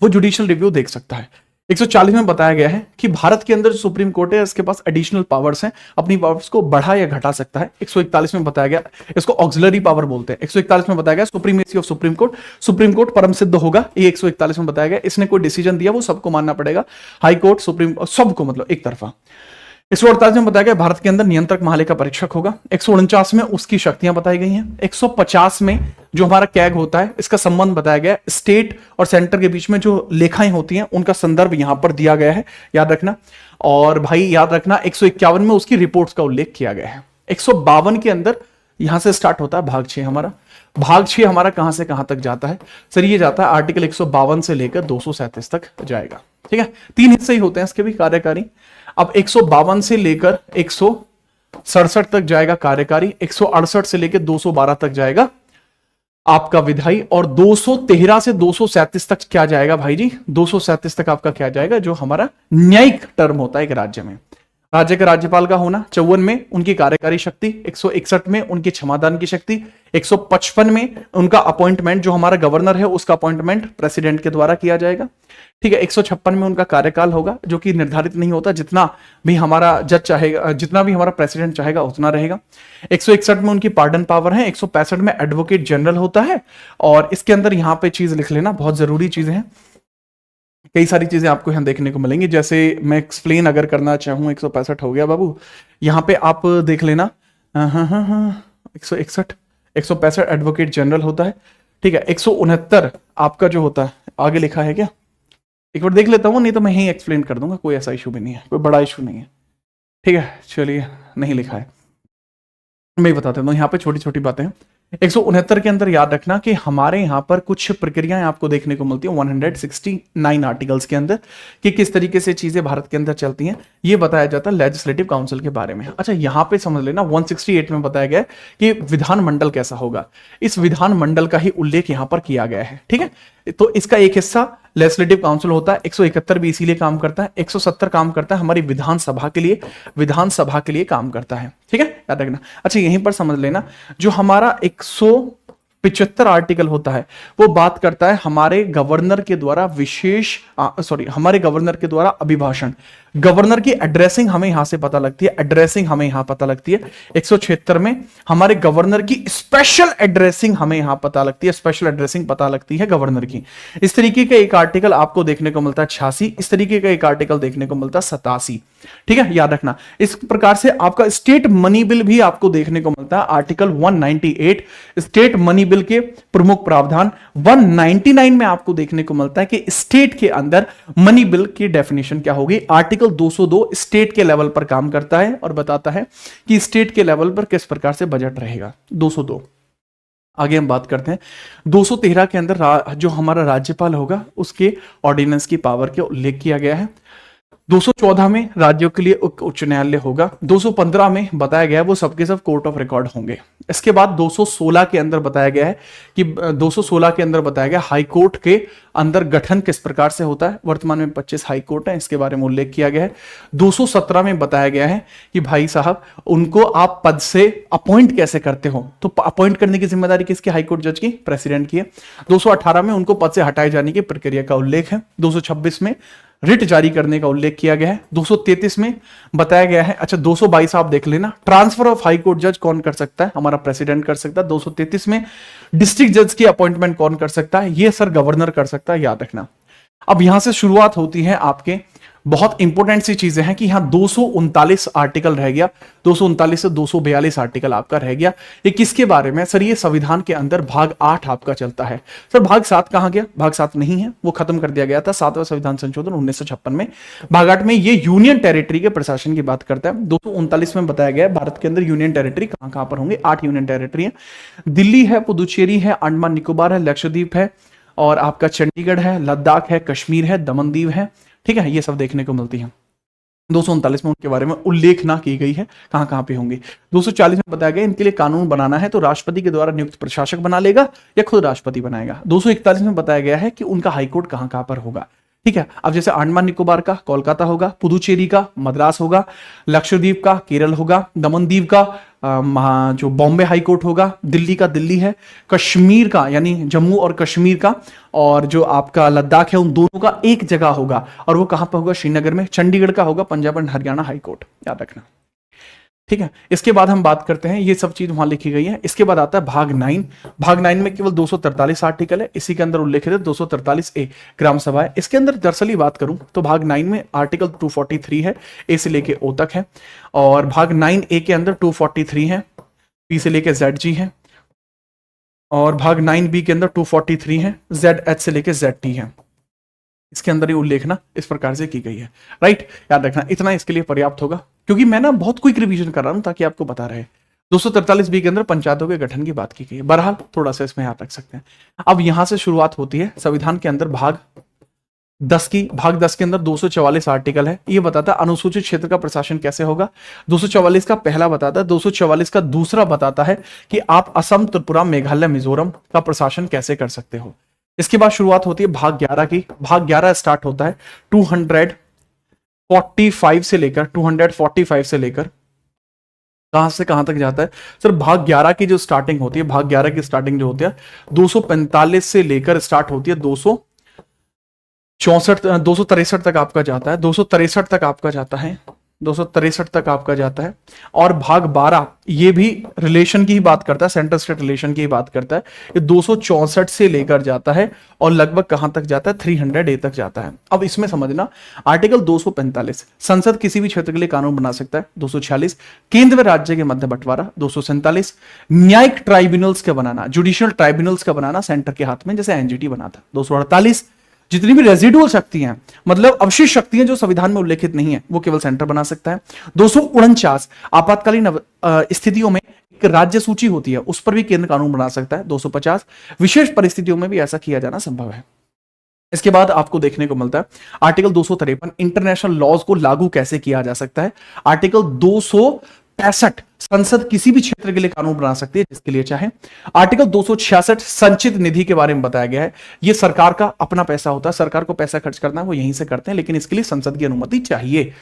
वो जुडिशियल रिव्यू देख सकता है। 140 में बताया गया है कि भारत के अंदर जो सुप्रीम कोर्ट है इसके पास एडिशनल पावर्स हैं, अपनी पावर्स को बढ़ा या घटा सकता है। 141 में बताया गया, इसको ऑक्सिलरी पावर बोलते हैं। 141 में बताया गया सुप्रीमेसी ऑफ सुप्रीम कोर्ट परम सिद्ध होगा, ये 141 में बताया गया। इसने कोई डिसीजन दिया वो सबको मानना पड़ेगा, हाई कोर्ट सुप्रीम सबको, मतलब एक तरफा। 148 में बताया गया भारत के अंदर नियंत्रक महालेखा परीक्षक होगा। 149 में उसकी शक्तियां बताई गई हैं। 150 में जो हमारा कैग होता है इसका संबंध बताया गया, स्टेट और सेंटर के बीच में जो लेखाएं होती हैं उनका संदर्भ यहां पर दिया गया है, याद रखना। और भाई याद रखना 151 में उसकी रिपोर्ट्स का उल्लेख किया गया है। 152 के अंदर यहां से स्टार्ट होता है भाग 6 हमारा। भाग 6 हमारा कहां से कहां तक जाता है सर, ये जाता है आर्टिकल 152 से लेकर 237 तक जाएगा, ठीक है। 3 हिस्से ही होते हैं इसके भी कार्यकारी। अब 152 से लेकर 167 तक जाएगा कार्यकारी, 168 से लेकर 212 तक जाएगा आपका विधायी, और 213 से 237 तक क्या जाएगा भाई जी, 237 तक आपका क्या जाएगा, जो हमारा न्यायिक टर्म होता है एक राज्य में। राज्य के राज्यपाल का होना, 54 में उनकी कार्यकारी शक्ति, 161 में उनकी क्षमादान की शक्ति, 155 में उनका अपॉइंटमेंट, जो हमारा गवर्नर है उसका अपॉइंटमेंट प्रेसिडेंट के द्वारा किया जाएगा, ठीक है। 156 में उनका कार्यकाल होगा जो कि निर्धारित नहीं होता, जितना भी हमारा जज चाहेगा, जितना भी हमारा प्रेसिडेंट चाहेगा उतना रहेगा। 161 में उनकी पार्डन पावर है। 165 में एडवोकेट जनरल होता है। और इसके अंदर यहां पे चीज लिख लेना, बहुत जरूरी चीजें हैं, कई सारी चीजें आपको यहां देखने को मिलेंगी। जैसे मैं एक्सप्लेन अगर करना चाहूं, 165 हो गया बाबू, यहां पे आप देख लेना, 161 165 एडवोकेट जनरल होता है, ठीक है। 169 आपका जो होता है, आगे लिखा है क्या, एक बार देख लेता हूं, नहीं तो मैं ही एक्सप्लेन कर दूंगा, कोई ऐसा इशू भी नहीं है, कोई बड़ा इशू नहीं है, ठीक है। चलिए, नहीं लिखा है, मैं बता देता हूं, यहाँ पे छोटी छोटी बातें हैं। 169 के अंदर याद रखना कि हमारे यहाँ पर कुछ प्रक्रियाएं आपको देखने को मिलती हैं 169 आर्टिकल्स के अंदर, कि किस तरीके से चीजें भारत के अंदर चलती हैं, ये बताया जाता है लेजिस्लेटिव काउंसिल के बारे में। अच्छा, यहाँ पे समझ लेना 168 में बताया गया है कि विधानमंडल कैसा होगा, इस विधानमंडल का ही उल्लेख यहाँ पर किया गया है, ठीक है। तो इसका एक हिस्सा लेजिस्लेटिव काउंसिल होता है। 171 भी इसीलिए काम करता है। 170 काम करता है हमारी विधानसभा के लिए काम करता है, ठीक है, याद रखना। अच्छा, यहीं पर समझ लेना, जो हमारा 175 आर्टिकल होता है वो बात करता है हमारे गवर्नर के द्वारा हमारे गवर्नर के द्वारा अभिभाषण, गवर्नर की एड्रेसिंग हमें यहां से पता लगती है, 176 में हमारे गवर्नर की स्पेशल एड्रेसिंग हमें यहां पता लगती है, स्पेशल एड्रेसिंग पता लगती है गवर्नर की। इस तरीके का एक आर्टिकल आपको देखने को मिलता है 86, इस तरीके का एक आर्टिकल देखने को मिलता है 87, ठीक है, याद रखना। इस प्रकार से आपका स्टेट मनी बिल भी आपको देखने को मिलता है, आर्टिकल 198 स्टेट मनी बिल के प्रमुख प्रावधान। 199 में आपको देखने को मिलता है कि स्टेट के अंदर मनी बिल की डेफिनेशन क्या होगी। आर्टिकल 202 स्टेट के लेवल पर काम करता है और बताता है कि स्टेट के लेवल पर किस प्रकार से बजट रहेगा। 202 आगे हम बात करते हैं। 213 के अंदर जो हमारा राज्यपाल होगा उसके ऑर्डिनेंस की पावर के उल्लेख किया गया है। 214 में राज्यों के लिए उच्च न्यायालय होगा। 215 में बताया गया है वो सबके सब कोर्ट ऑफ रिकॉर्ड होंगे। इसके बाद 216 के अंदर बताया गया है कि 216 के अंदर बताया गया हाई कोर्ट के अंदर गठन किस प्रकार से होता है। वर्तमान में 25 हाई कोर्ट है, इसके बारे में उल्लेख किया गया है। 217 में बताया गया है कि भाई साहब उनको आप पद से अपॉइंट कैसे करते हो, तो अपॉइंट करने की जिम्मेदारी किसकी, हाई कोर्ट जज की, प्रेसिडेंट की है। 218 में उनको पद से हटाए जाने की प्रक्रिया का उल्लेख है। 226 में रिट जारी करने का उल्लेख किया गया है। 233 में बताया गया है, अच्छा 222 आप देख लेना, ट्रांसफर ऑफ हाई कोर्ट जज कौन कर सकता है, हमारा प्रेसिडेंट कर सकता है। 233 में डिस्ट्रिक्ट जज की अपॉइंटमेंट कौन कर सकता है, ये सर गवर्नर कर सकता है, याद रखना। अब यहां से शुरुआत होती है आपके बहुत इंपॉर्टेंट सी चीजें हैं कि यहां 239 आर्टिकल रह गया, 239 से 242 आर्टिकल आपका रह गया। ये किसके बारे में सर? ये संविधान के अंदर भाग 8 आपका चलता है। सर भाग 7 कहां गया? भाग 7 नहीं है, वो खत्म कर दिया गया था 7वां संविधान संशोधन 1956 में। भाग 8 में ये यूनियन टेरिटरी के प्रशासन की बात करता है। 239 में बताया गया है भारत के अंदर यूनियन टेरिटरी कहां कहां पर होंगे। 8 यूनियन टेरिटरी है। दिल्ली है, पुदुचेरी है, अंडमान निकोबार है, लक्षद्वीप है, और आपका चंडीगढ़ है, लद्दाख है, कश्मीर है, दमन दीव है। ठीक है, ये सब देखने को मिलती है। 239 में उनके बारे में उल्लेख ना की गई है कहां कहां पे होंगे। 240 में बताया गया इनके लिए कानून बनाना है तो राष्ट्रपति के द्वारा नियुक्त प्रशासक बना लेगा या खुद राष्ट्रपति बनाएगा। 241 में बताया गया है कि उनका हाईकोर्ट कहां कहां पर होगा। ठीक है, अब जैसे अंडमान निकोबार का कोलकाता होगा, पुदुचेरी का मद्रास होगा, लक्षद्वीप का केरल होगा, दमन दीव का जो बॉम्बे हाई कोर्ट होगा, दिल्ली का दिल्ली है, कश्मीर का यानी जम्मू और कश्मीर का, और जो आपका लद्दाख है उन दोनों का एक जगह होगा, और वो कहां पर होगा? श्रीनगर में। चंडीगढ़ का होगा Punjab and Haryana high court, याद रखना। ठीक है, इसके बाद हम बात करते हैं, ये सब चीज वहां लिखी गई है। इसके बाद आता है भाग 9। भाग 9 में केवल 243 आर्टिकल है, इसी के अंदर उल्लेखित है 243A ग्राम सभा है। इसके अंदर दरअसल ही बात करूं तो भाग 9 में आर्टिकल 243 है, ए से लेके ओ तक है, और भाग 9A के अंदर 243 है, पी से लेके ZG है, और भाग 9B के अंदर 243 है, ZH से लेके ZT है। इसके अंदर ही उल्लेखना इस प्रकार से की गई है। राइट, याद रखना, इतना इसके लिए पर्याप्त होगा, क्योंकि मैं ना बहुत क्विक रिवीजन कर रहा हूं ताकि आपको पता रहे। 243B के अंदर पंचायतों के गठन की बात की गई है। बहरहाल थोड़ा सा इसमें याद रख सकते हैं। अब यहां से शुरुआत होती है संविधान के अंदर भाग 10 की। भाग 10 के अंदर 244 आर्टिकल है। ये बताता है अनुसूचित क्षेत्र का प्रशासन कैसे होगा। 244 का पहला बताता है, 244 का दूसरा बताता है कि आप असम, त्रिपुरा, मेघालय, मिजोरम का प्रशासन कैसे कर सकते हो। इसके बाद शुरुआत होती है भाग 11 की। भाग 11 स्टार्ट होता है 245 से लेकर कहां से कहां तक जाता है सर? भाग 11 की जो स्टार्टिंग होती है, भाग 11 की स्टार्टिंग जो होती है 245 से लेकर स्टार्ट होती है 263 तक आपका जाता है, 263 तक आपका जाता है, 263 तक आपका जाता है। और भाग 12 ये भी रिलेशन की ही बात करता है, सेंटर स्टेट रिलेशन की ही बात करता है। ये 264 से लेकर जाता है और लगभग कहां तक जाता है? 300A तक जाता है। अब इसमें समझना, आर्टिकल 245 संसद किसी भी क्षेत्र के लिए कानून बना सकता है, 246 केंद्र व राज्य के मध्य बंटवारा, 247 न्यायिक ट्राइब्यूनल्स का बनाना, जुडिशियल ट्राइब्यूनल्स का बनाना सेंटर के हाथ में, जैसे एनजीटी बना था, 248 जितनी भी रेजिडुअल शक्तियां, मतलब अवशिष्ट शक्तियां जो संविधान में उल्लेखित नहीं है, वो केवल सेंटर बना सकता है। 249 आपातकालीन स्थितियों में एक राज्य सूची होती है, उस पर भी केंद्र कानून बना सकता है। 250 विशेष परिस्थितियों में भी ऐसा किया जाना संभव है। इसके बाद आपको देखने को मिलता है आर्टिकल 253 इंटरनेशनल लॉज को लागू कैसे किया जा सकता है। आर्टिकल 265 संसद किसी भी क्षेत्र के लिए कानून बना सकती है जिसके लिए चाहे। आर्टिकल 266 संचित निधि के बारे में बताया गया है। यह सरकार का अपना पैसा होता है, सरकार को पैसा खर्च करना है वो यहीं से करते हैं, लेकिन इसके लिए संसद की अनुमति चाहिए।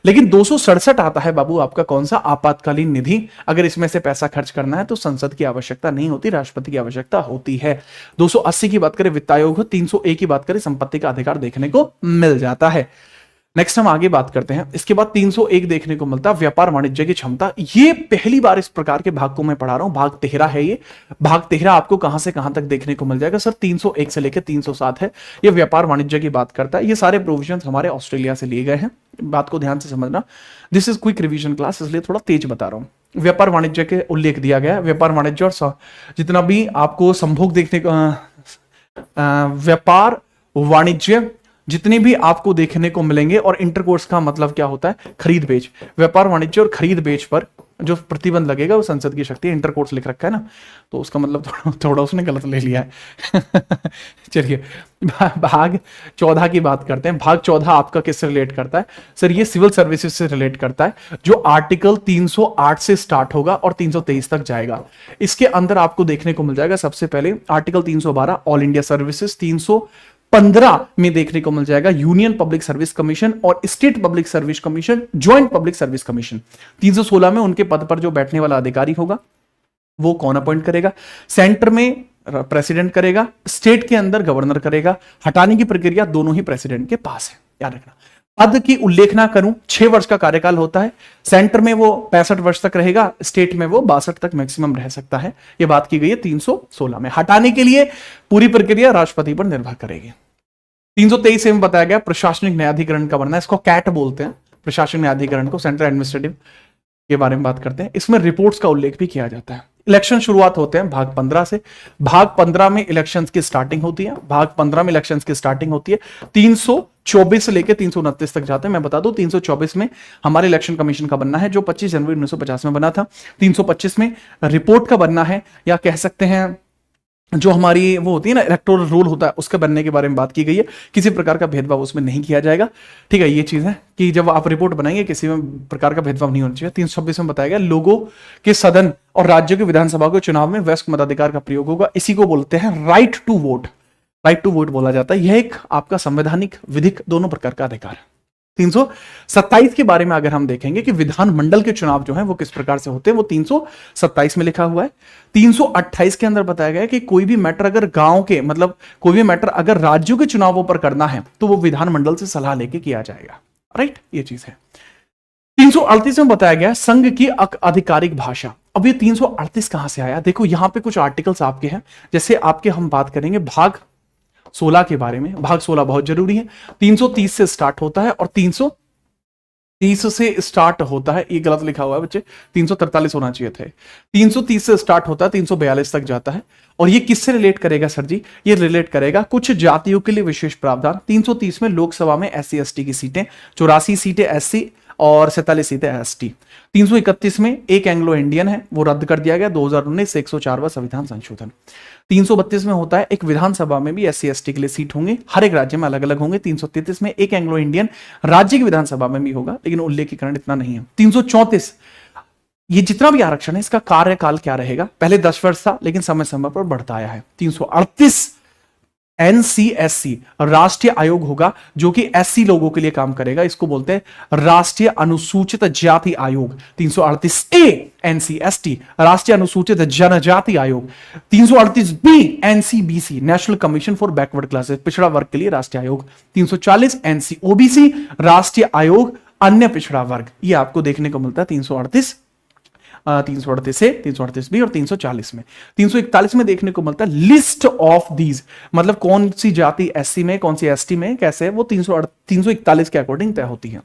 लेकिन 267 आता है बाबू आपका कौन सा? आपातकालीन निधि। अगर इसमें से पैसा खर्च करना है तो संसद की आवश्यकता नहीं होती, राष्ट्रपति की आवश्यकता होती है। 280 की बात करें वित्त आयोग, 301 की बात करें संपत्ति का अधिकार देखने को मिल जाता है। नेक्स्ट हम आगे बात करते हैं। इसके बाद 301 देखने को मिलता है व्यापार वाणिज्य की क्षमता। ये पहली बार इस प्रकार के भाग को मैं पढ़ा रहा हूं, भाग 13 है ये। भाग 13 आपको कहां से कहां तक देखने को मिल जाएगा सर? 301 से लेकर 307 है। ये व्यापार वाणिज्य की बात करता है। ये सारे प्रोविजंस हमारे ऑस्ट्रेलिया से लिए गए हैं, बात को ध्यान से समझना। This is quick revision class, इसलिए थोड़ा तेज बता रहा हूं। व्यापार वाणिज्य के उल्लेख दिया गया है। व्यापार वाणिज्य और जितना भी आपको संभोग देखने को, व्यापार वाणिज्य जितने भी आपको देखने को मिलेंगे, और इंटरकोर्स का मतलब क्या होता है? खरीद बेच। व्यापार वाणिज्य और खरीद बेच पर जो प्रतिबंध लगेगा वो संसद की शक्ति है। इंटरकोर्स लिख रखा है ना, तो उसका मतलब थोड़ा उसने गलत ले लिया है। चलिए भाग 14 की बात करते हैं। भाग 14 आपका किससे रिलेट करता है सर? ये सिविल सर्विसेज से रिलेट करता है, जो आर्टिकल 308 से स्टार्ट होगा और 323 तक जाएगा। इसके अंदर आपको देखने को मिल जाएगा सबसे पहले आर्टिकल 312 ऑल इंडिया सर्विसेज, 315 में देखने को मिल जाएगा यूनियन पब्लिक सर्विस कमीशन और state public service commission, joint public service commission. 316 में उनके पद पर जो बैठने वाला अधिकारी होगा वो कौन अपॉइंट करेगा? सेंटर में प्रेसिडेंट करेगा, स्टेट के अंदर गवर्नर करेगा। हटाने की प्रक्रिया दोनों ही प्रेसिडेंट के पास है, याद रखना। पद की उल्लेखना करूं, 6 वर्ष का कार्यकाल होता है। सेंटर में वो 65 वर्ष तक रहेगा, स्टेट में वो 62 तक मैक्सिमम रह सकता है। ये बात की गई है 316 में। हटाने के लिए पूरी प्रक्रिया राष्ट्रपति पर निर्भर करेगी। 323 में बताया गया प्रशासनिक न्यायाधिकरण का बनना है, इसको कैट बोलते हैं, प्रशासनिक न्यायाधिकरण को, सेंट्रल एडमिनिस्ट्रेटिव के बारे में बात करते हैं। इसमें रिपोर्ट्स का उल्लेख भी किया जाता है। इलेक्शन शुरुआत होते हैं भाग 15 से। भाग 15 में इलेक्शंस की स्टार्टिंग होती है, भाग 15 में इलेक्शंस की स्टार्टिंग होती है। 324 से लेकर 329 तक जाते हैं। मैं बता दूं 324 में हमारे इलेक्शन कमीशन का बनना है, जो 25 जनवरी 1950 में बना था। 325 में रिपोर्ट का बनना है, या कह सकते हैं जो हमारी वो होती है ना इलेक्टोरल रोल होता है, उसके बनने के बारे में बात की गई है। किसी प्रकार का भेदभाव उसमें नहीं किया जाएगा। ठीक है, ये चीज है कि जब आप रिपोर्ट बनाएंगे किसी में प्रकार का भेदभाव नहीं होना चाहिए। 326 में बताया गया लोगों के सदन और राज्यों के विधानसभा के चुनाव में वयस्क मताधिकार का प्रयोग होगा। इसी को बोलते हैं right to vote. Right to vote बोला जाता है। यह एक आपका संवैधानिक विधिक दोनों प्रकार का अधिकार है। 327 के बारे में अगर हम देखेंगे कि विधानमंडल के चुनाव जो है वो किस प्रकार से होते हैं, वो 327 में लिखा हुआ है। 328 के अंदर बताया गया है कि कोई भी मैटर अगर गांव के, मतलब कोई भी मैटर अगर राज्यों के चुनावों पर करना है तो वो विधानमंडल से सलाह लेके किया जाएगा। राइट, ये चीज है। 338 में बताया गया संघ की आधिकारिक भाषा। अब ये 338 कहां से आया? देखो यहां पे कुछ आर्टिकल्स आपके हैं, जैसे आपके हम बात करेंगे भाग 16 के बारे में। भाग 16 बहुत जरूरी है। 330 से स्टार्ट होता है और 330 से स्टार्ट होता है, ये गलत लिखा हुआ है बच्चे, 343 होना चाहिए थे। 330 से स्टार्ट होता है, 342 तक जाता है। और ये किससे रिलेट करेगा सर जी? ये रिलेट करेगा कुछ जातियों के लिए विशेष प्रावधान। 330 में लोकसभा में SC ST की सीटें, 84 सीटें SC और 47 सीटें ST। 331 में एक एंग्लो इंडियन है, वो रद्द कर दिया गया 2019 से 104वां संविधान संशोधन। 332 में होता है एक विधानसभा में भी SC ST के लिए सीट होंगे, हर एक राज्य में अलग अलग होंगे। 333 में एक एंग्लो इंडियन राज्य की विधानसभा में भी होगा, लेकिन उल्लेखीकरण इतना नहीं है। 334, ये जितना भी आरक्षण है इसका कार्यकाल क्या रहेगा? पहले 10 वर्ष था, लेकिन समय समय पर बढ़ता आया है। 338 NCSC राष्ट्रीय आयोग होगा, जो कि SC लोगों के लिए काम करेगा। इसको बोलते हैं राष्ट्रीय अनुसूचित जाति आयोग। 338A NCST राष्ट्रीय अनुसूचित जनजाति आयोग। 338B NCBC national commission for backward classes पिछड़ा वर्ग के लिए राष्ट्रीय आयोग। 340 NCOBC राष्ट्रीय आयोग अन्य पिछड़ा वर्ग। ये आपको देखने को मिलता है 338 से 338B और 340 में। 341 में देखने को मिलता है लिस्ट ऑफ दीज, मतलब कौन सी जाति SC में, कौन सी ST में, कैसे, वो 341 के अकॉर्डिंग तय होती है।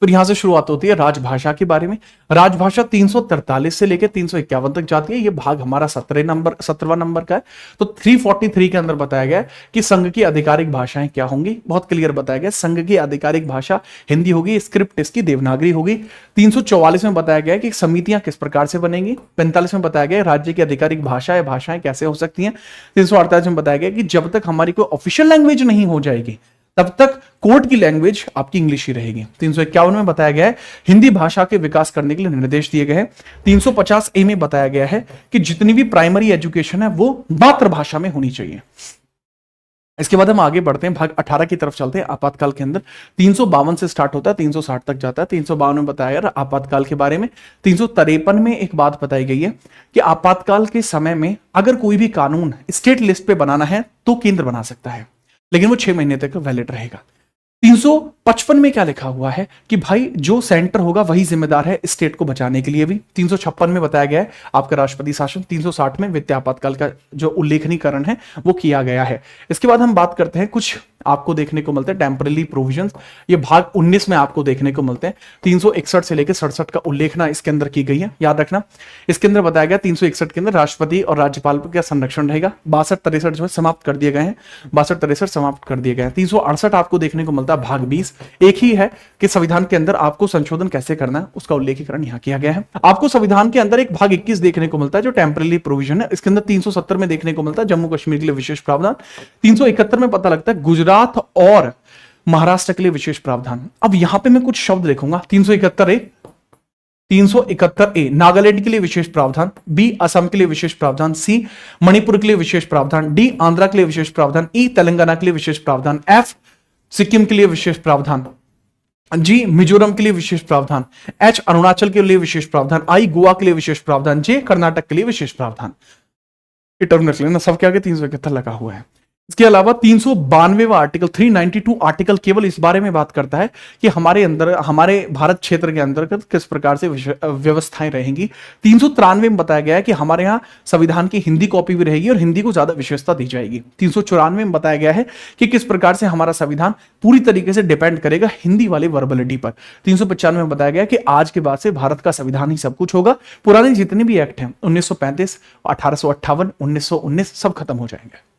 फिर यहां से शुरुआत होती है राजभाषा के बारे में। राजभाषा 343 से लेकर 351 तक जाती है। ये भाग हमारा 17वां नंबर का है। तो 343 के अंदर बताया गया कि संघ की आधिकारिक भाषाएं क्या होंगी, बहुत क्लियर बताया गया। संघ की आधिकारिक भाषा हिंदी होगी, स्क्रिप्ट इसकी देवनागरी होगी। 344 में बताया गया कि समितियां किस प्रकार से बनेंगी। 45 में बताया गया राज्य की आधिकारिक भाषा या भाषाएं कैसे हो सकती हैं। 348 में बताया गया कि जब तक हमारी कोई ऑफिशियल लैंग्वेज नहीं हो जाएगी तब तक कोर्ट की लैंग्वेज आपकी इंग्लिश ही रहेगी। 351 में बताया गया है हिंदी भाषा के विकास करने के लिए निर्देश दिए गए हैं। 350A में बताया गया है कि जितनी भी प्राइमरी एजुकेशन है वो मातृभाषा में होनी चाहिए। इसके बाद हम आगे बढ़ते हैं, भाग 18 की तरफ चलते हैं। आपातकाल के अंदर 352 से स्टार्ट होता है, 360 तक जाता है। 352 में बताया गया आपातकाल के बारे में। 353 में एक बात बताई गई है कि आपातकाल के समय में अगर कोई भी कानून स्टेट लिस्ट पे बनाना है तो केंद्र बना सकता है, लेकिन वो 6 महीने तक वैलिड रहेगा। 355 में क्या लिखा हुआ है कि भाई जो सेंटर होगा वही जिम्मेदार है स्टेट को बचाने के लिए भी। 356 में बताया गया है आपका राष्ट्रपति शासन। 360 में वित्तीय आपातकाल का जो उल्लेखनीकरण है वो किया गया है। इसके बाद हम बात करते हैं कुछ आपको देखने को मिलते हैं टेम्पररी प्रोविजंस। ये भाग 19 में आपको देखने को मिलते हैं। 361 से लेकर 67 का उल्लेखना इसके अंदर की गई है, याद रखना। इसके अंदर बताया गया 361 के अंदर राष्ट्रपति और राज्यपाल का संरक्षण रहेगा। 62-63 जो है समाप्त कर दिए गए हैं, 62-63 समाप्त कर दिए गए हैं। 368 आपको देखने को मिलता है भाग 20। एक ही है कि संविधान के अंदर आपको संशोधन कैसे करना है उसका उल्लेखीकरण यहां किया गया है। आपको संविधान के अंदर एक भाग 21 देखने को मिलता है जो टेम्पररी प्रोविजन है। इसके अंदर 370 में देखने को मिलता है जम्मू कश्मीर के लिए विशेष प्रावधान। 371 में पता लगता है गुजरात और महाराष्ट्र के लिए विशेष प्रावधान। अब यहां पे मैं कुछ शब्द लिखूंगा। 371A नागालैंड के लिए विशेष प्रावधान। B असम के लिए विशेष प्रावधान। C मणिपुर के लिए विशेष प्रावधान। D आंध्र के लिए विशेष प्रावधान। E तेलंगाना के लिए विशेष प्रावधान। F सिक्किम के लिए विशेष प्रावधान। G मिजोरम के लिए विशेष प्रावधान। H अरुणाचल के लिए विशेष प्रावधान। I गोवा के लिए विशेष प्रावधान। J कर्नाटक के लिए विशेष प्रावधान। टर्म रख लेना, सबके आगे 371 लगा हुआ है। इसके अलावा 392वां आर्टिकल, 392 आर्टिकल केवल इस बारे में बात करता है कि हमारे अंदर, हमारे भारत क्षेत्र के अंतर्गत किस प्रकार से व्यवस्थाएं रहेंगी। 393 में बताया गया है कि हमारे यहाँ संविधान की हिंदी कॉपी भी रहेगी और हिंदी को ज्यादा विशेषता दी जाएगी। 394 में बताया गया है कि किस प्रकार से हमारा संविधान पूरी तरीके से डिपेंड करेगा हिंदी वाली वर्बलिटी पर। 395 में बताया गया कि आज के बाद से भारत का संविधान ही सब कुछ होगा, पुराने जितने भी एक्ट हैं 1935, 1858, 1919 सब खत्म हो जाएंगे।